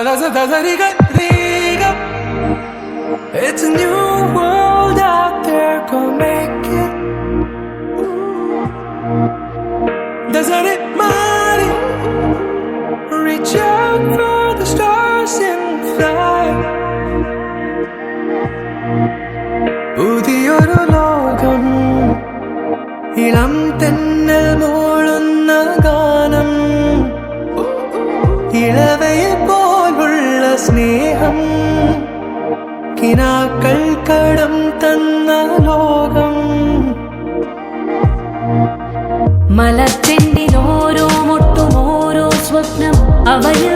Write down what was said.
It's a new world out there, go make it. Doesn't it matter? Reach out for the stars and fly. പുതിയൊരു ലോകം, ഇളം തെന്നൽ മൂളുന്ന ഗാനം, ഇളവയിൽ പോലുള്ള സ്നേഹം, കിനാക്കൾ കടം തന്ന ലോകം. മലച്ചെണ്ടിൽ ഓരോ മുട്ടും ഓരോ സ്വപ്നം അവയിൽ